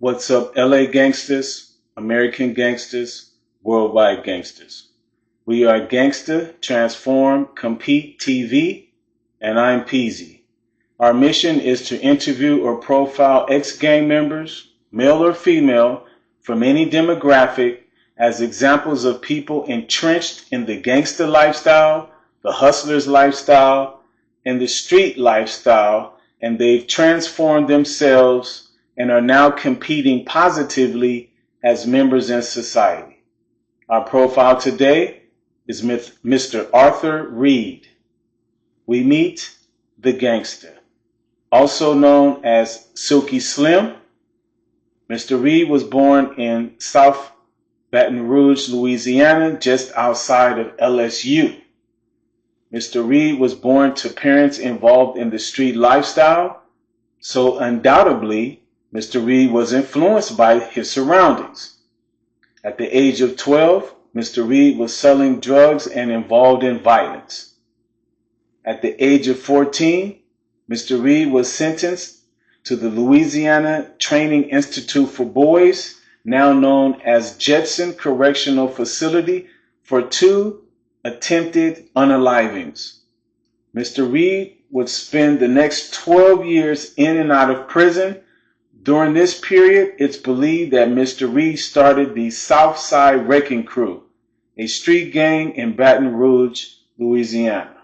What's up, LA gangsters, American gangsters, worldwide gangsters? We are Gangsta, Transform, Compete TV, and I'm Peasy. Our mission is to interview or profile ex-gang members, male or female, from any demographic as examples of people entrenched in the gangster lifestyle, the hustler's lifestyle, and the street lifestyle, and they've transformed themselves and are now competing positively as members in society. Our profile today is Mr. Arthur Reed. We meet the Gangsta, also known as Silky Slim. Mr. Reed was born in South Baton Rouge, Louisiana, just outside of LSU. Mr. Reed was born to parents involved in the street lifestyle, so undoubtedly, Mr. Reed was influenced by his surroundings. At the age of 12, Mr. Reed was selling drugs and involved in violence. At the age of 14, Mr. Reed was sentenced to the Louisiana Training Institute for Boys, now known as Jetson Correctional Facility, for 2 attempted unalivings. Mr. Reed would spend the next 12 years in and out of prison. During this period, it's believed that Mr. Reed started the Southside Wrecking Crew, a street gang in Baton Rouge, Louisiana.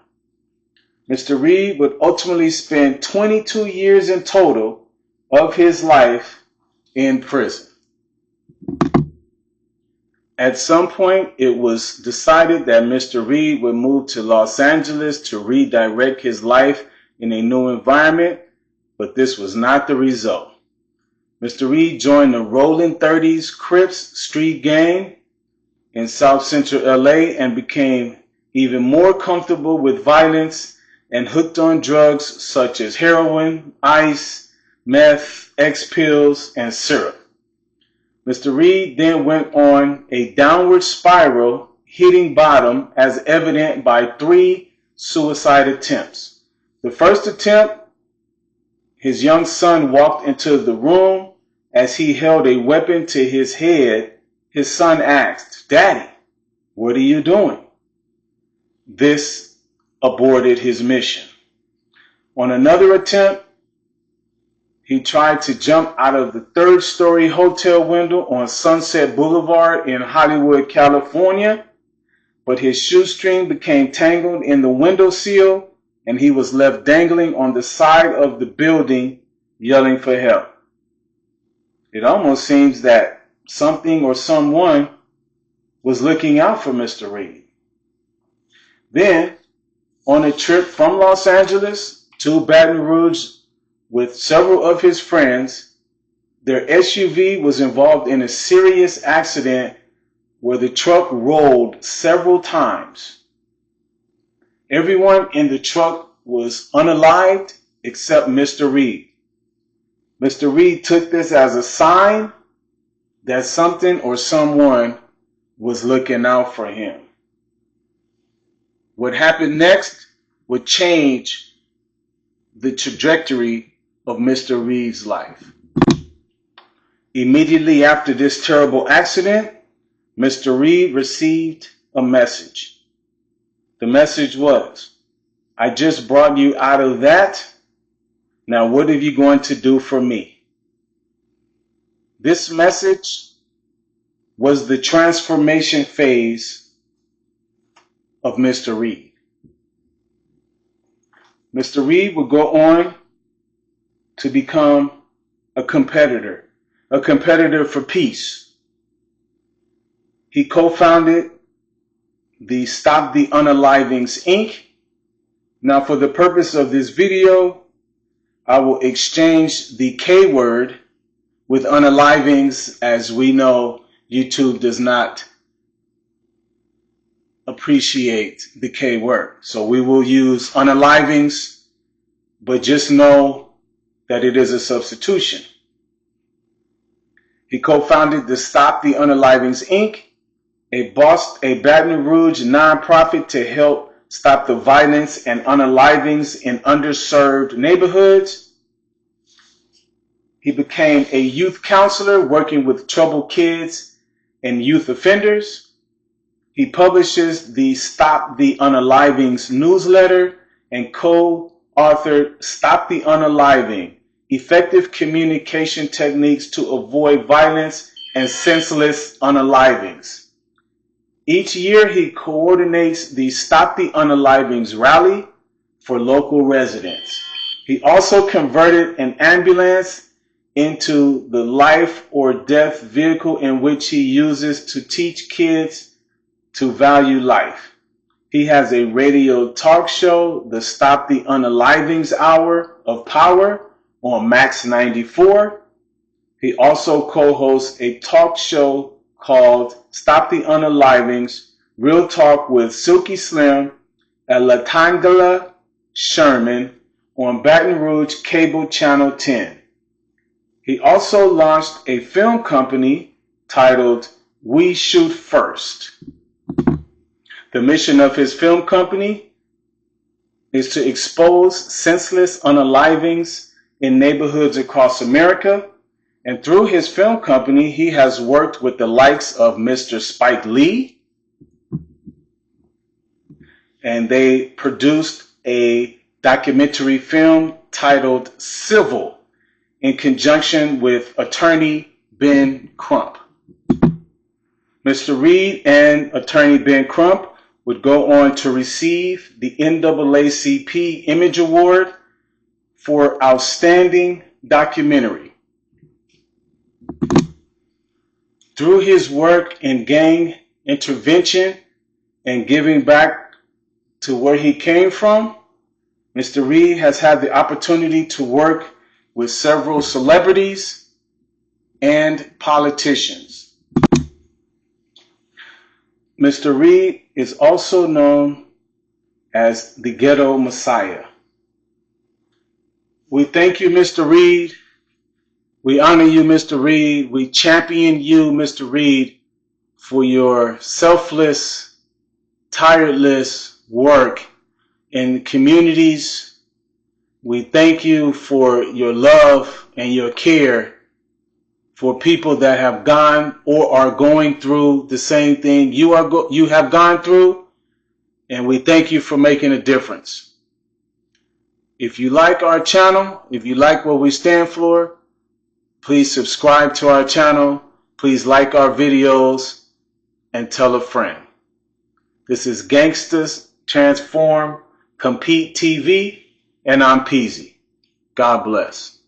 Mr. Reed would ultimately spend 22 years in total of his life in prison. At some point, it was decided that Mr. Reed would move to Los Angeles to redirect his life in a new environment, but this was not the result. Mr. Reed joined the Rollin 30's Crips street gang in South Central LA and became even more comfortable with violence and hooked on drugs such as heroin, ice, meth, X-pills, and syrup. Mr. Reed then went on a downward spiral, hitting bottom as evident by 3 suicide attempts. The first attempt, his young son walked into the room. As he held a weapon to his head, his son asked, "Daddy, what are you doing?" This aborted his mission. On another attempt, he tried to jump out of the 3rd-story hotel window on Sunset Boulevard in Hollywood, California, but his shoestring became tangled in the windowsill and he was left dangling on the side of the building, yelling for help. It almost seems that something or someone was looking out for Mr. Reed. Then, on a trip from Los Angeles to Baton Rouge with several of his friends, their SUV was involved in a serious accident where the truck rolled several times. Everyone in the truck was unalived except Mr. Reed. Mr. Reed took this as a sign that something or someone was looking out for him. What happened next would change the trajectory of Mr. Reed's life. Immediately after this terrible accident, Mr. Reed received a message. The message was, "I just brought you out of that. Now, what are you going to do for me?" This message was the transformation phase of Mr. Reed. Mr. Reed would go on to become a competitor for peace. He co-founded the Stop the Unalivings, Inc. Now, for the purpose of this video, I will exchange the K word with unalivings, as we know YouTube does not appreciate the K word. So we will use unalivings, but just know that it is a substitution. He co-founded the Stop the Unalivings, Inc., a Baton Rouge nonprofit to help stop the violence and unalivings in underserved neighborhoods. He became a youth counselor working with troubled kids and youth offenders. He publishes the Stop the Unalivings newsletter and co-authored Stop the Unaliving, Effective Communication Techniques to Avoid Violence and Senseless Unalivings. Each year he coordinates the Stop the Unalivings rally for local residents. He also converted an ambulance into the life or death vehicle in which he uses to teach kids to value life. He has a radio talk show, the Stop the Unalivings Hour of Power on Max 94. He also co-hosts a talk show called Stop the Unalivings, Real Talk with Silky Slim at Latangala Sherman on Baton Rouge Cable Channel 10. He also launched a film company titled We Shoot First. The mission of his film company is to expose senseless unalivings in neighborhoods across America. And through his film company, he has worked with the likes of Mr. Spike Lee. And they produced a documentary film titled Civil in conjunction with Attorney Ben Crump. Mr. Reed and Attorney Ben Crump would go on to receive the NAACP Image Award for Outstanding Documentary. Through his work in gang intervention and giving back to where he came from, Mr. Reed has had the opportunity to work with several celebrities and politicians. Mr. Reed is also known as the Ghetto Messiah. We thank you, Mr. Reed. We honor you, Mr. Reed. We champion you, Mr. Reed, for your selfless, tireless work in communities. We thank you for your love and your care for people that have gone or are going through the same thing you have gone through, and we thank you for making a difference. If you like our channel, if you like what we stand for, please subscribe to our channel. Please like our videos and tell a friend. This is Gangsta Transform Compete TV, and I'm Peasy. God bless.